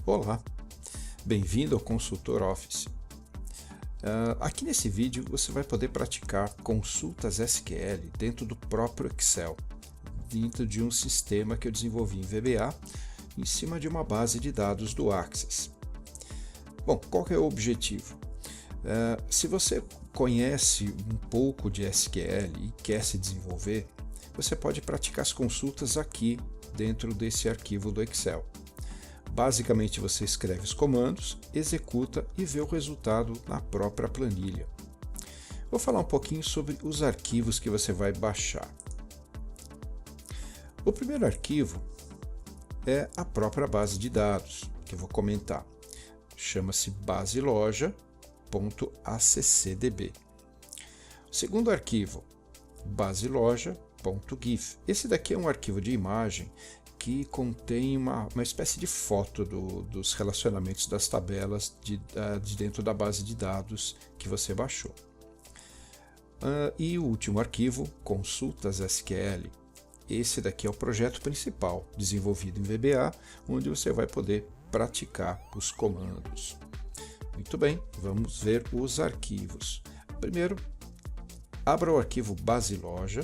Olá, bem-vindo ao Consultor Office. Aqui nesse vídeo você vai poder praticar consultas SQL dentro do próprio Excel, dentro de um sistema que eu desenvolvi em VBA, em cima de uma base de dados do Access. Bom, qual que é o objetivo? Se você conhece um pouco de SQL e quer se desenvolver, você pode praticar as consultas aqui dentro desse arquivo do Excel. Basicamente você escreve os comandos, executa e vê o resultado na própria planilha. Vou falar um pouquinho sobre os arquivos que você vai baixar. O primeiro arquivo é a própria base de dados, que eu vou comentar. Chama-se baseloja.accdb. O segundo arquivo, baseloja.gif. Esse daqui é um arquivo de imagem que contém uma espécie de foto dos relacionamentos das tabelas de dentro da base de dados que você baixou. E o último arquivo, consultas SQL. Esse daqui é o projeto principal, desenvolvido em VBA, onde você vai poder praticar os comandos. Muito bem, vamos ver os arquivos. Primeiro, abra o arquivo baseloja.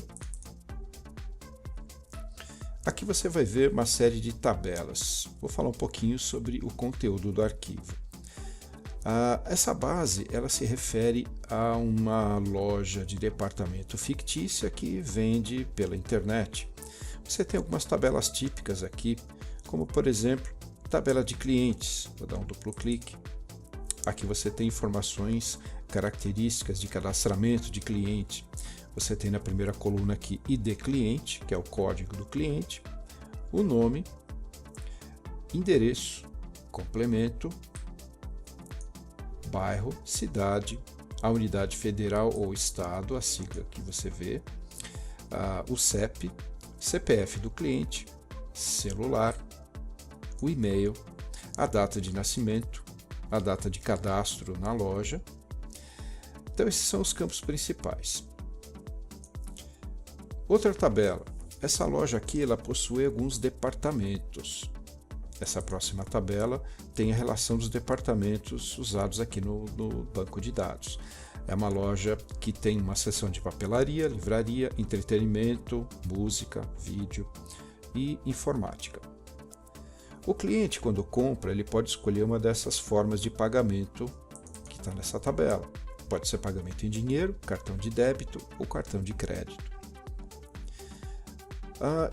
Aqui você vai ver uma série de tabelas. Vou falar um pouquinho sobre o conteúdo do arquivo. Essa base ela se refere a uma loja de departamento fictícia que vende pela internet. Você tem algumas tabelas típicas aqui, como por exemplo, tabela de clientes. Vou dar um duplo clique. Aqui você tem informações, características de cadastramento de cliente. Você tem na primeira coluna aqui ID cliente, que é o código do cliente, o nome, endereço, complemento, bairro, cidade, a unidade federal ou estado, a sigla que você vê, o CEP, CPF do cliente, celular, o e-mail, a data de nascimento, a data de cadastro na loja. Então esses são os campos principais. Outra tabela. Essa loja aqui ela possui alguns departamentos. Essa próxima tabela tem a relação dos departamentos usados aqui no banco de dados. É uma loja que tem uma seção de papelaria, livraria, entretenimento, música, vídeo e informática. O cliente, quando compra, ele pode escolher uma dessas formas de pagamento que está nessa tabela. Pode ser pagamento em dinheiro, cartão de débito ou cartão de crédito.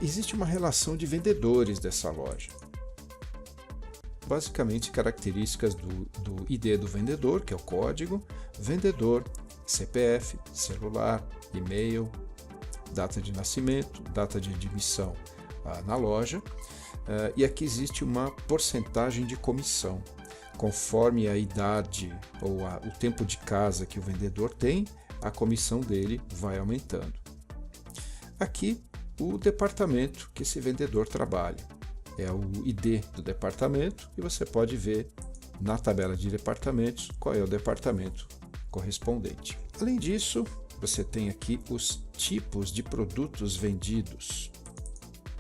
Existe uma relação de vendedores dessa loja. Basicamente, características do ID do vendedor, que é o código, vendedor, CPF, celular, e-mail, data de nascimento, data de admissão na loja. E aqui existe uma porcentagem de comissão. Conforme a idade ou o tempo de casa que o vendedor tem, a comissão dele vai aumentando. Aqui, o departamento que esse vendedor trabalha. É o ID do departamento e você pode ver na tabela de departamentos qual é o departamento correspondente. Além disso, você tem aqui os tipos de produtos vendidos.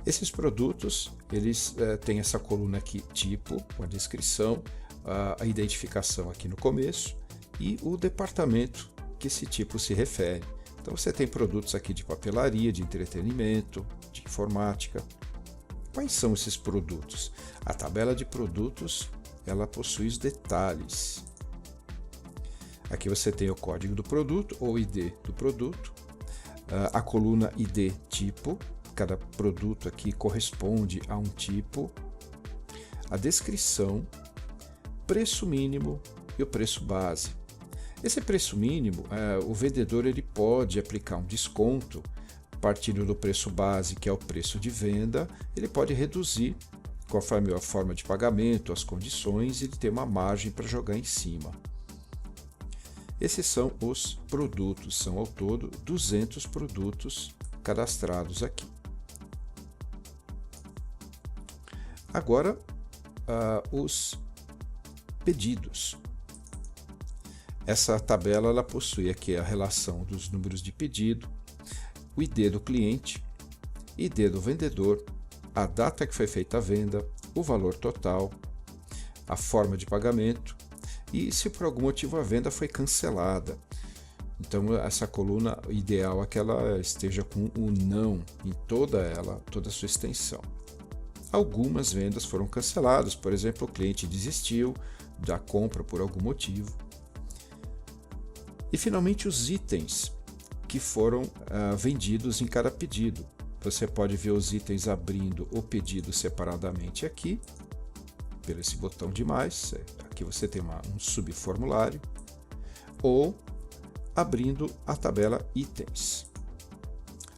Esses produtos, eles têm essa coluna aqui, tipo, com a descrição, a identificação aqui no começo e o departamento que esse tipo se refere. Então você tem produtos aqui de papelaria, de entretenimento, de informática. Quais são esses produtos? A tabela de produtos, ela possui os detalhes. Aqui você tem o código do produto ou ID do produto, a coluna ID tipo, cada produto aqui corresponde a um tipo, a descrição, preço mínimo e o preço base. Esse preço mínimo, o vendedor ele pode aplicar um desconto partindo do preço base, que é o preço de venda, ele pode reduzir conforme a forma de pagamento, as condições, ele tem uma margem para jogar em cima. Esses são os produtos, são ao todo 200 produtos cadastrados aqui. Agora, os pedidos. Essa tabela ela possui aqui a relação dos números de pedido, o ID do cliente, ID do vendedor, a data que foi feita a venda, o valor total, a forma de pagamento e se por algum motivo a venda foi cancelada. Então essa coluna ideal é que ela esteja com o não em toda a sua extensão. Algumas vendas foram canceladas, por exemplo, o cliente desistiu da compra por algum motivo. E finalmente os itens que foram vendidos em cada pedido. Você pode ver os itens abrindo o pedido separadamente aqui, pelo esse botão de mais. Aqui você tem um subformulário, ou abrindo a tabela itens.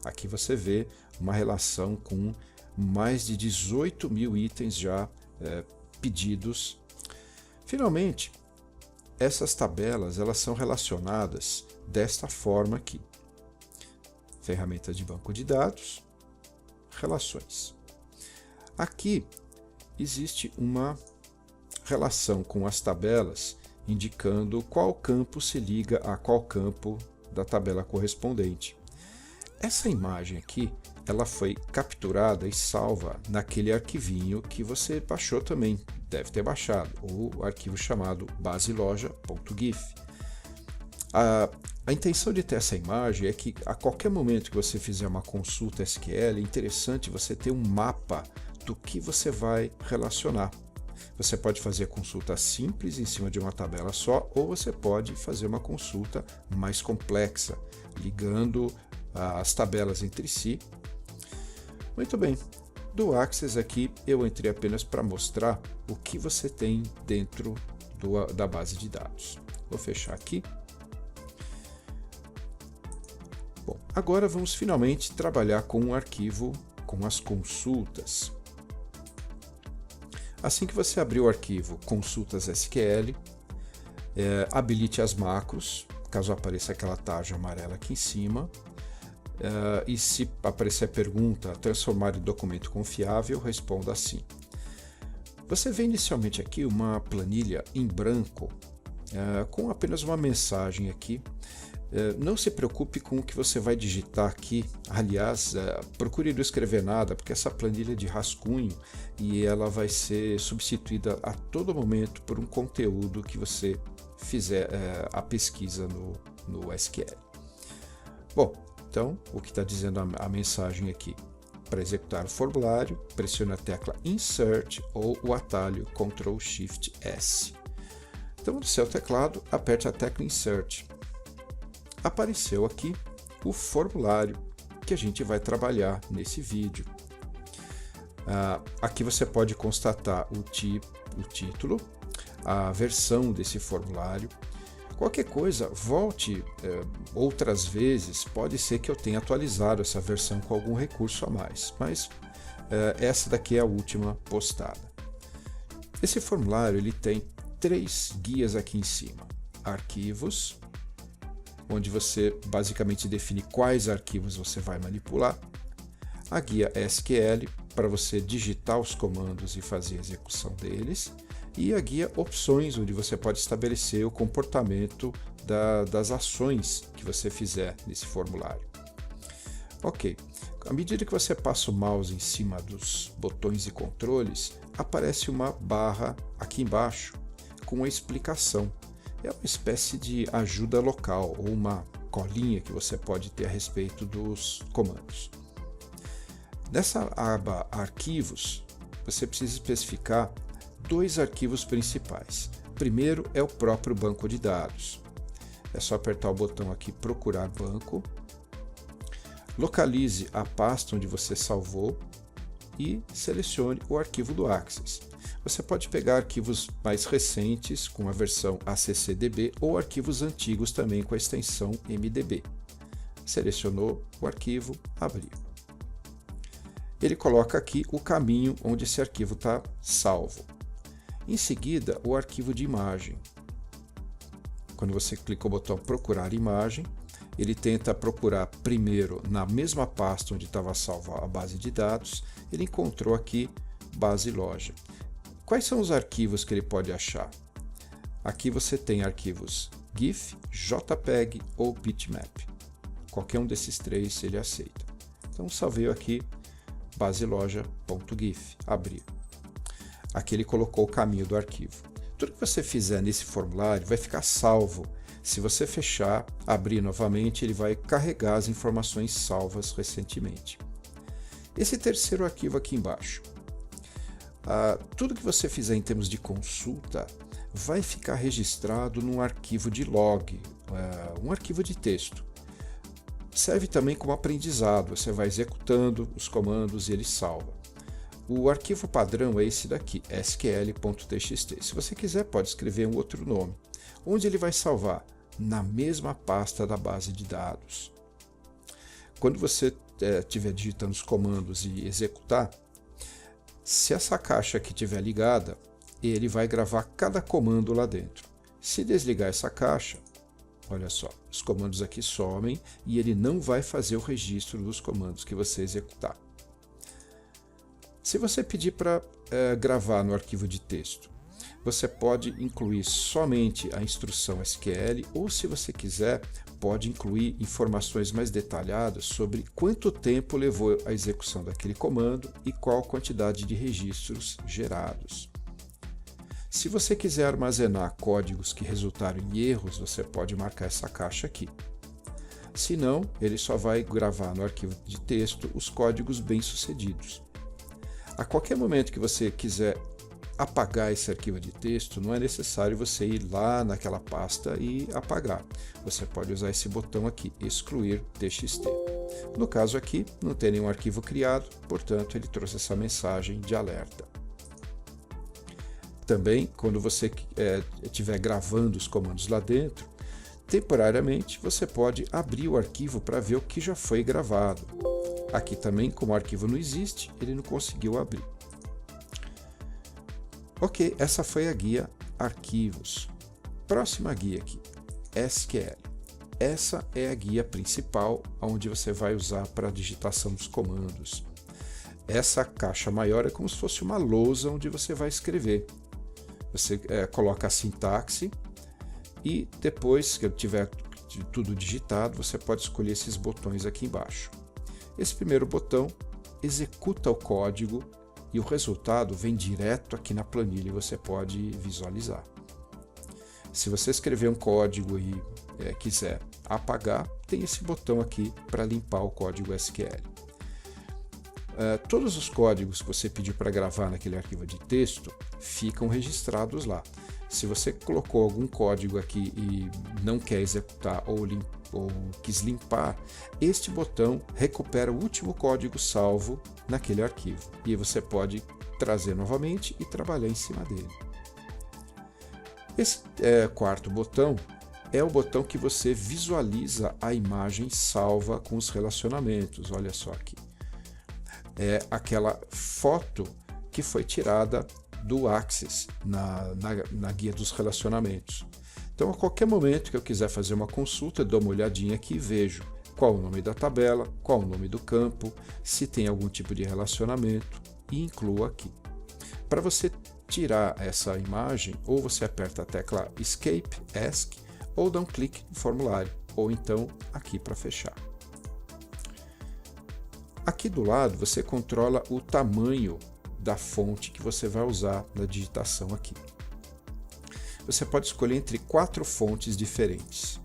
Aqui você vê uma relação com mais de 18 mil itens já pedidos. Finalmente, essas tabelas elas são relacionadas desta forma aqui. Ferramenta de banco de dados, relações. Aqui existe uma relação com as tabelas indicando qual campo se liga a qual campo da tabela correspondente. Essa imagem aqui, ela foi capturada e salva naquele arquivinho que você baixou também, deve ter baixado, o arquivo chamado baseloja.gif. A intenção de ter essa imagem é que a qualquer momento que você fizer uma consulta SQL, é interessante você ter um mapa do que você vai relacionar. Você pode fazer consulta simples em cima de uma tabela só, ou você pode fazer uma consulta mais complexa, ligando as tabelas entre si. Muito bem, do Access aqui eu entrei apenas para mostrar o que você tem dentro da base de dados. Vou fechar aqui. Bom, agora vamos finalmente trabalhar com um arquivo com as consultas. Assim que você abrir o arquivo consultas SQL, habilite as macros, caso apareça aquela tarja amarela aqui em cima, e se aparecer a pergunta transformar em documento confiável, responda sim. Você vê inicialmente aqui uma planilha em branco, com apenas uma mensagem aqui. Não se preocupe com o que você vai digitar aqui. Aliás, procure não escrever nada, porque essa planilha é de rascunho e ela vai ser substituída a todo momento por um conteúdo que você fizer a pesquisa no SQL. Bom, então, o que está dizendo a mensagem aqui? Para executar o formulário, pressione a tecla Insert ou o atalho Ctrl+Shift+S. Então, no seu teclado, aperte a tecla Insert. Apareceu aqui o formulário que a gente vai trabalhar nesse vídeo. Aqui você pode constatar o título, a versão desse formulário. Qualquer coisa, volte outras vezes, pode ser que eu tenha atualizado essa versão com algum recurso a mais, mas essa daqui é a última postada. Esse formulário ele tem 3 guias aqui em cima. Arquivos, onde você basicamente define quais arquivos você vai manipular. A guia SQL, para você digitar os comandos e fazer a execução deles. E a guia Opções, onde você pode estabelecer o comportamento das ações que você fizer nesse formulário. Ok, à medida que você passa o mouse em cima dos botões e controles, aparece uma barra aqui embaixo com uma explicação. É uma espécie de ajuda local ou uma colinha que você pode ter a respeito dos comandos. Nessa aba Arquivos, você precisa especificar 2 arquivos principais. Primeiro é o próprio banco de dados. É só apertar o botão aqui Procurar banco. Localize a pasta onde você salvou e selecione o arquivo do Access. Você pode pegar arquivos mais recentes com a versão ACCDB ou arquivos antigos também com a extensão MDB. Selecionou o arquivo, abriu. Ele coloca aqui o caminho onde esse arquivo está salvo. Em seguida, o arquivo de imagem. Quando você clica o botão Procurar imagem, ele tenta procurar primeiro na mesma pasta onde estava salva a base de dados. Ele encontrou aqui base loja. Quais são os arquivos que ele pode achar? Aqui você tem arquivos GIF, JPEG ou bitmap. Qualquer um desses 3 ele aceita. Então salvei aqui baseloja.gif, abrir. Aqui ele colocou o caminho do arquivo. Tudo que você fizer nesse formulário vai ficar salvo. Se você fechar, abrir novamente, ele vai carregar as informações salvas recentemente. Esse terceiro arquivo aqui embaixo, tudo que você fizer em termos de consulta vai ficar registrado num arquivo de log, um arquivo de texto. Serve também como aprendizado, você vai executando os comandos e ele salva. O arquivo padrão é esse daqui, sql.txt. Se você quiser, pode escrever um outro nome. Onde ele vai salvar? Na mesma pasta da base de dados. Quando você estiver digitando os comandos e executar, se essa caixa aqui estiver ligada, ele vai gravar cada comando lá dentro. Se desligar essa caixa, olha só, os comandos aqui somem e ele não vai fazer o registro dos comandos que você executar. Se você pedir para gravar no arquivo de texto, você pode incluir somente a instrução SQL ou, se você quiser, pode incluir informações mais detalhadas sobre quanto tempo levou a execução daquele comando e qual a quantidade de registros gerados. Se você quiser armazenar códigos que resultaram em erros, você pode marcar essa caixa aqui. Se não, ele só vai gravar no arquivo de texto os códigos bem-sucedidos. A qualquer momento que você quiser apagar esse arquivo de texto, não é necessário você ir lá naquela pasta e apagar. Você pode usar esse botão aqui, excluir txt. No caso aqui, não tem nenhum arquivo criado, portanto ele trouxe essa mensagem de alerta. Também, quando você estiver gravando os comandos lá dentro, temporariamente você pode abrir o arquivo para ver o que já foi gravado. Aqui também, como o arquivo não existe, ele não conseguiu abrir. Ok, essa foi a guia Arquivos. Próxima guia aqui, SQL. Essa é a guia principal, onde você vai usar para a digitação dos comandos. Essa caixa maior é como se fosse uma lousa onde você vai escrever. Você coloca a sintaxe e depois que tiver tudo digitado, você pode escolher esses botões aqui embaixo. Esse primeiro botão executa o código e o resultado vem direto aqui na planilha e você pode visualizar. Se você escrever um código e quiser apagar, tem esse botão aqui para limpar o código SQL. Todos os códigos que você pediu para gravar naquele arquivo de texto ficam registrados lá. Se você colocou algum código aqui e não quer executar ou quis limpar, este botão recupera o último código salvo naquele arquivo e você pode trazer novamente e trabalhar em cima dele. Esse quarto botão é o botão que você visualiza a imagem salva com os relacionamentos. Olha só aqui. É aquela foto que foi tirada do Access na guia dos relacionamentos. Então, a qualquer momento que eu quiser fazer uma consulta, eu dou uma olhadinha aqui e vejo qual o nome da tabela, qual o nome do campo, se tem algum tipo de relacionamento e incluo aqui. Para você tirar essa imagem, ou você aperta a tecla Escape, ESC, ou dá um clique no formulário, ou então aqui para fechar. Aqui do lado você controla o tamanho da fonte que você vai usar na digitação aqui. Você pode escolher entre 4 fontes diferentes.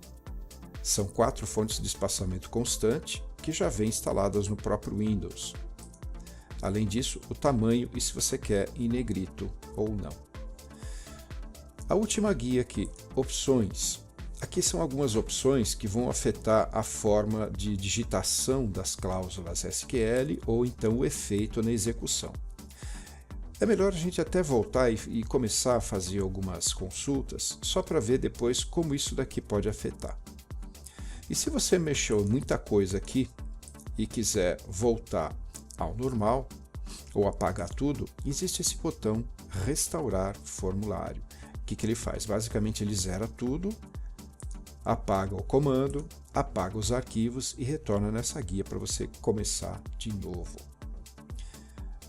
São 4 fontes de espaçamento constante que já vêm instaladas no próprio Windows. Além disso, o tamanho e se você quer em negrito ou não. A última guia aqui, opções. Aqui são algumas opções que vão afetar a forma de digitação das cláusulas SQL ou então o efeito na execução. É melhor a gente até voltar e começar a fazer algumas consultas só para ver depois como isso daqui pode afetar. E se você mexeu muita coisa aqui e quiser voltar ao normal ou apagar tudo, existe esse botão restaurar formulário. O que ele faz? Basicamente ele zera tudo, apaga o comando, apaga os arquivos e retorna nessa guia para você começar de novo.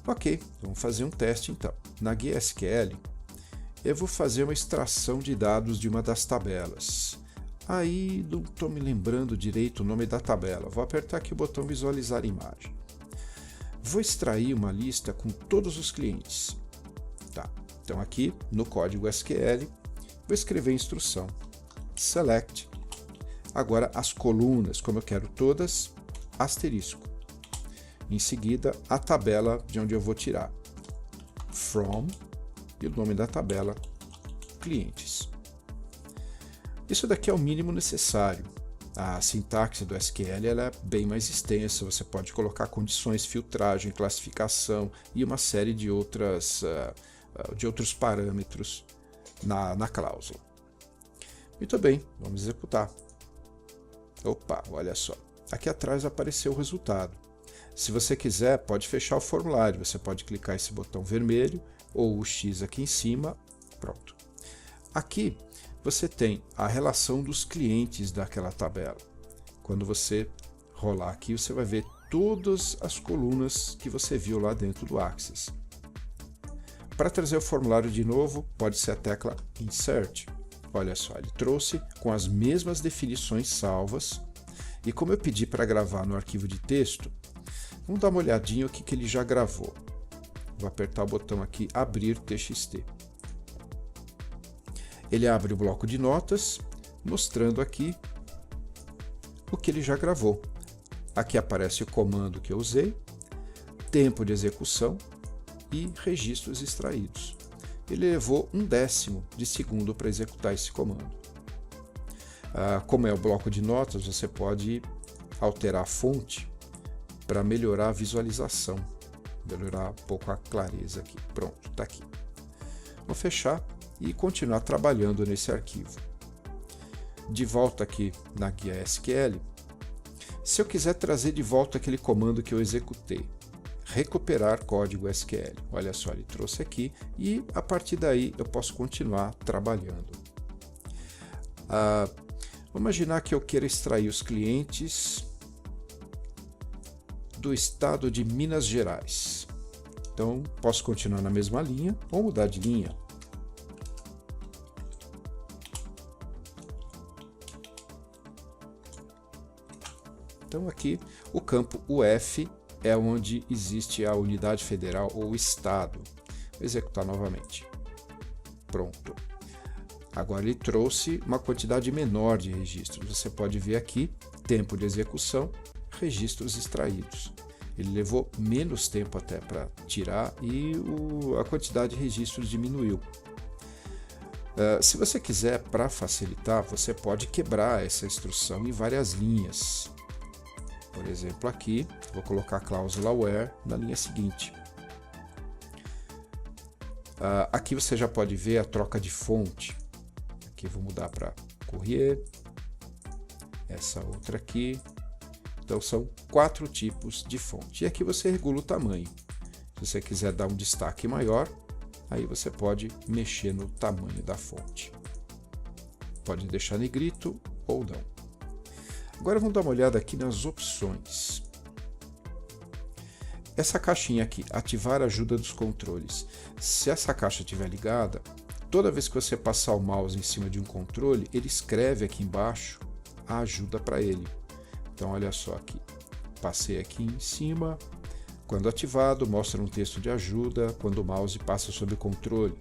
Ok, vamos fazer um teste então. Na guia SQL, eu vou fazer uma extração de dados de uma das tabelas. Aí não estou me lembrando direito o nome da tabela. Vou apertar aqui o botão visualizar imagem. Vou extrair uma lista com todos os clientes. Tá. Então aqui no código SQL, vou escrever a instrução select. Agora as colunas, como eu quero todas, asterisco. Em seguida, a tabela de onde eu vou tirar. From, e o nome da tabela, clientes. Isso daqui é o mínimo necessário. A sintaxe do SQL ela é bem mais extensa, você pode colocar condições, filtragem, classificação e uma série de outros parâmetros na cláusula. Muito bem, vamos executar. Opa, olha só. Aqui atrás apareceu o resultado. Se você quiser, pode fechar o formulário. Você pode clicar esse botão vermelho ou o X aqui em cima. Pronto. Aqui você tem a relação dos clientes daquela tabela. Quando você rolar aqui, você vai ver todas as colunas que você viu lá dentro do Access. Para trazer o formulário de novo, pode ser a tecla Insert. Olha só, ele trouxe com as mesmas definições salvas. E como eu pedi para gravar no arquivo de texto, vamos dar uma olhadinha o que ele já gravou. Vou apertar o botão aqui, abrir TXT. Ele abre o bloco de notas, mostrando aqui o que ele já gravou. Aqui aparece o comando que eu usei, tempo de execução e registros extraídos. Ele levou 1/10 de segundo para executar esse comando. Como é o bloco de notas, você pode alterar a fonte para melhorar a visualização, melhorar um pouco a clareza aqui. Pronto, está aqui. Vou fechar e continuar trabalhando nesse arquivo. De volta aqui na guia SQL, se eu quiser trazer de volta aquele comando que eu executei, recuperar código SQL, olha só, ele trouxe aqui e a partir daí eu posso continuar trabalhando. Vamos imaginar que eu queira extrair os clientes do estado de Minas Gerais. Então, posso continuar na mesma linha ou mudar de linha. Então, aqui o campo UF é onde existe a unidade federal ou estado. Vou executar novamente. Pronto. Agora ele trouxe uma quantidade menor de registros. Você pode ver aqui, tempo de execução, registros extraídos. Ele levou menos tempo até para tirar e a quantidade de registros diminuiu. Se você quiser, para facilitar, você pode quebrar essa instrução em várias linhas. Por exemplo, aqui, vou colocar a cláusula where na linha seguinte. Aqui você já pode ver a troca de fonte. Aqui eu vou mudar para Courrier. Essa outra aqui. Então são 4 tipos de fonte. E aqui você regula o tamanho. Se você quiser dar um destaque maior, aí você pode mexer no tamanho da fonte. Pode deixar negrito ou não. Agora vamos dar uma olhada aqui nas opções. Essa caixinha aqui, ativar a ajuda dos controles. Se essa caixa estiver ligada, toda vez que você passar o mouse em cima de um controle, ele escreve aqui embaixo a ajuda para ele. Então olha só aqui, passei aqui em cima, quando ativado mostra um texto de ajuda, quando o mouse passa sobre o controle,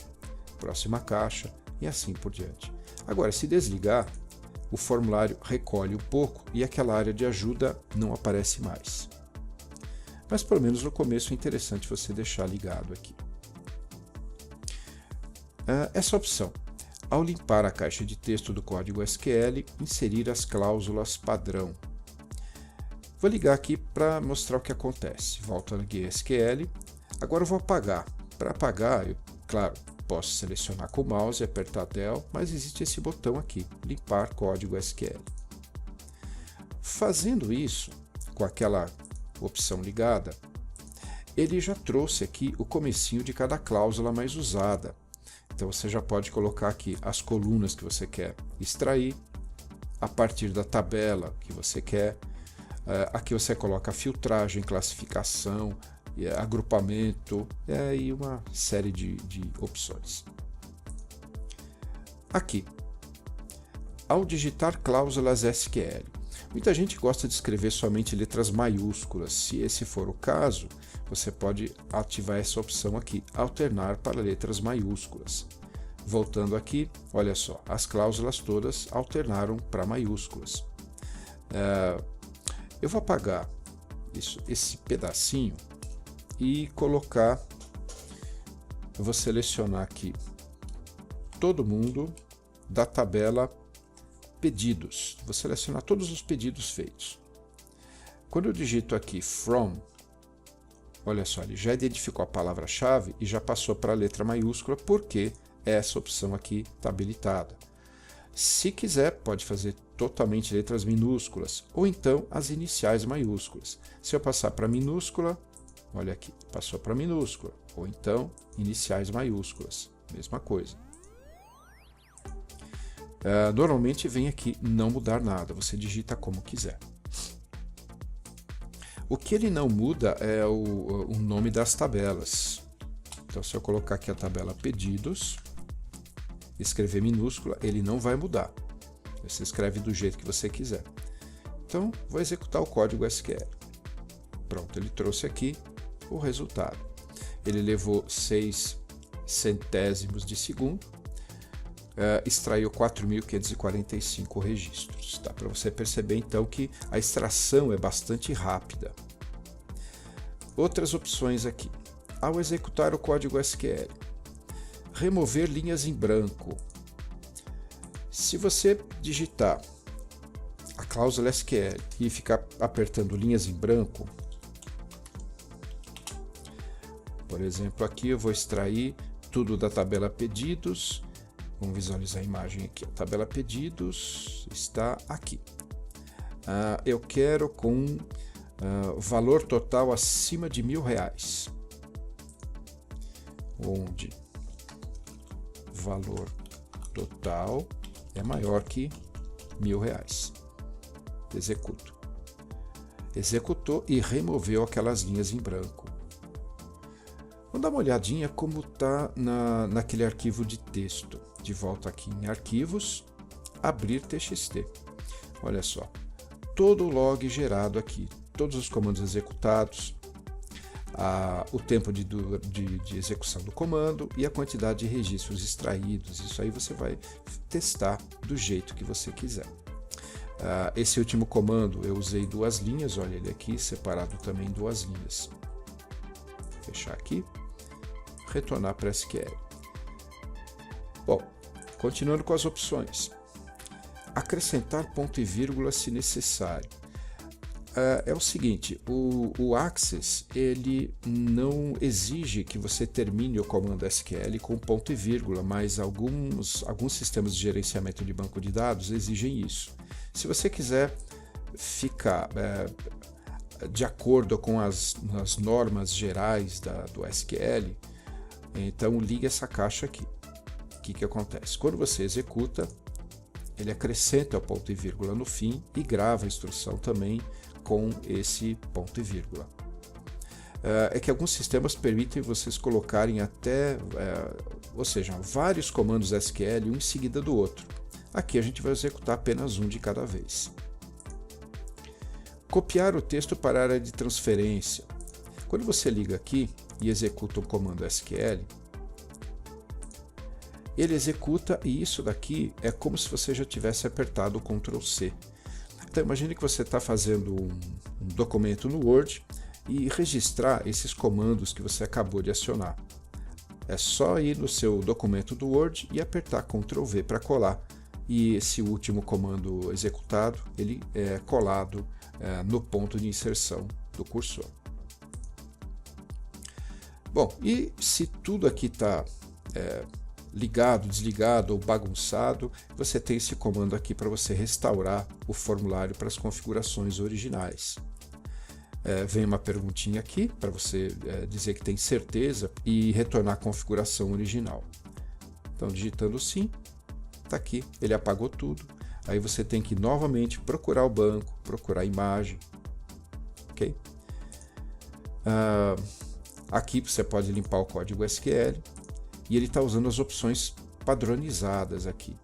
próxima caixa e assim por diante. Agora se desligar, o formulário recolhe um pouco e aquela área de ajuda não aparece mais. Mas pelo menos no começo é interessante você deixar ligado aqui. Essa opção, ao limpar a caixa de texto do código SQL, inserir as cláusulas padrão. Vou ligar aqui para mostrar o que acontece. Volto na guia SQL. Agora eu vou apagar. Para apagar, eu, claro, posso selecionar com o mouse e apertar Del, mas existe esse botão aqui, limpar código SQL. Fazendo isso, com aquela opção ligada, ele já trouxe aqui o comecinho de cada cláusula mais usada. Então você já pode colocar aqui as colunas que você quer extrair, a partir da tabela que você quer. Aqui você coloca filtragem, classificação, agrupamento e uma série de opções. Aqui, ao digitar cláusulas SQL, Muita gente gosta de escrever somente letras maiúsculas. Se esse for o caso, você pode ativar essa opção aqui, alternar para letras maiúsculas. Voltando aqui, olha só, as cláusulas todas alternaram para maiúsculas. Eu vou apagar esse pedacinho e colocar, eu vou selecionar aqui todo mundo da tabela pedidos. Vou selecionar todos os pedidos feitos. Quando eu digito aqui from, olha só, ele já identificou a palavra-chave e já passou para a letra maiúscula, porque essa opção aqui está habilitada. Se quiser, pode fazer totalmente letras minúsculas, ou então as iniciais maiúsculas. Se eu passar para minúscula, olha aqui, passou para minúscula, ou então iniciais maiúsculas, mesma coisa. Normalmente vem aqui não mudar nada, você digita como quiser. O que ele não muda é o nome das tabelas. Então, se eu colocar aqui a tabela pedidos, escrever minúscula, ele não vai mudar. Você escreve do jeito que você quiser. Então, vou executar o código SQL. Pronto, ele trouxe aqui o resultado. Ele levou 6 centésimos de segundo, extraiu 4.545 registros. Tá? Para você perceber, então, que a extração é bastante rápida. Outras opções aqui. Ao executar o código SQL, remover linhas em branco. Se você digitar a cláusula SQL e ficar apertando linhas em branco, por exemplo, aqui eu vou extrair tudo da tabela pedidos. Vamos visualizar a imagem aqui. A tabela pedidos está aqui. Eu quero com valor total acima de R$1.000. Onde valor total é maior que R$1.000. Executo. Executou e removeu aquelas linhas em branco. Vamos dar uma olhadinha como está naquele arquivo de texto. De volta aqui em arquivos, abrir TXT. Olha só, todo o log gerado aqui, todos os comandos executados, o tempo de execução do comando e a quantidade de registros extraídos. Isso aí você vai testar do jeito que você quiser. Esse último comando eu usei 2 linhas, olha ele aqui, separado também em 2 linhas. Fechar aqui, retornar para SQL. Bom, continuando com as opções. Acrescentar ponto e vírgula se necessário. É o seguinte, o Access ele não exige que você termine o comando SQL com ponto e vírgula, mas alguns sistemas de gerenciamento de banco de dados exigem isso. Se você quiser ficar de acordo com as normas gerais do SQL, então liga essa caixa aqui. O que acontece? Quando você executa, ele acrescenta o ponto e vírgula no fim e grava a instrução também com esse ponto e vírgula. É que alguns sistemas permitem vocês colocarem até, ou seja, vários comandos SQL um em seguida do outro. Aqui a gente vai executar apenas um de cada vez. Copiar o texto para a área de transferência. Quando você liga aqui e executa um comando SQL, ele executa e isso daqui é como se você já tivesse apertado o Ctrl C. Então imagine que você está fazendo um documento no Word e registrar esses comandos que você acabou de acionar. É só ir no seu documento do Word e apertar Ctrl V para colar. E esse último comando executado, ele é colado no ponto de inserção do cursor. Bom, e se tudo aqui está ligado, desligado ou bagunçado, você tem esse comando aqui para você restaurar o formulário para as configurações originais. Vem uma perguntinha aqui para você dizer que tem certeza e retornar a configuração original. Então, digitando sim, está aqui, ele apagou tudo. Aí você tem que novamente procurar o banco, procurar a imagem. Ok? Aqui você pode limpar o código SQL. E ele está usando as opções padronizadas aqui.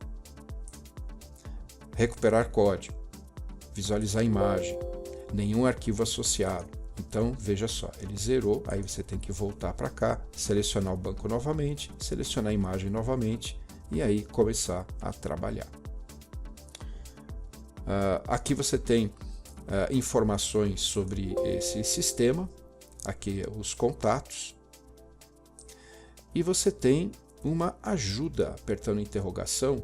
Recuperar código. visualizar a imagem, nenhum arquivo associado. Então, veja só, ele zerou, aí você tem que voltar para cá, selecionar o banco novamente, selecionar a imagem novamente e aí começar a trabalhar. Aqui você tem informações sobre esse sistema, aqui os contatos, e você tem uma ajuda, apertando interrogação,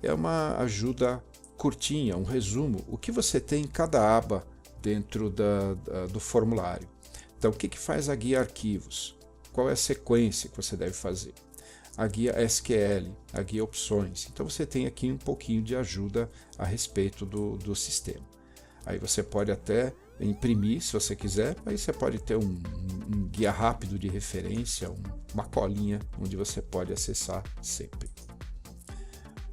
é uma ajuda curtinha, um resumo, o que você tem em cada aba dentro do formulário. Então, o que faz a guia arquivos? Qual é a sequência que você deve fazer? A guia SQL, a guia opções. Então, você tem aqui um pouquinho de ajuda a respeito do sistema. Aí você pode até imprimir, se você quiser, aí você pode ter um guia rápido de referência, uma colinha onde você pode acessar sempre.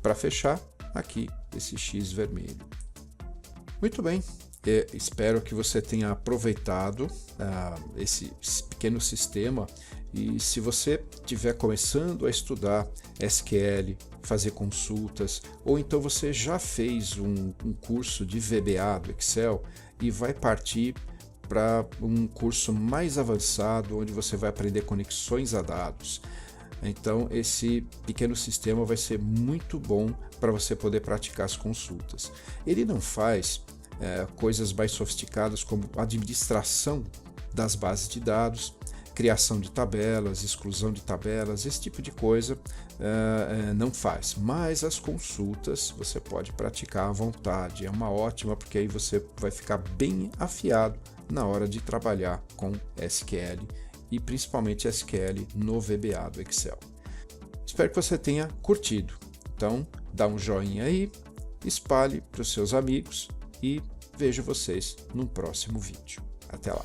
Para fechar, aqui esse X vermelho. Muito bem, espero que você tenha aproveitado esse pequeno sistema, e se você estiver começando a estudar SQL, fazer consultas, ou então você já fez um curso de VBA do Excel e vai partir para um curso mais avançado, onde você vai aprender conexões a dados, então esse pequeno sistema vai ser muito bom para você poder praticar as consultas. Ele não faz coisas mais sofisticadas como administração das bases de dados, criação de tabelas, exclusão de tabelas, esse tipo de coisa não faz. Mas as consultas você pode praticar à vontade, é uma ótima, porque aí você vai ficar bem afiado na hora de trabalhar com SQL e principalmente SQL no VBA do Excel. Espero que você tenha curtido. Então, dá um joinha aí, espalhe para os seus amigos e vejo vocês no próximo vídeo. Até lá!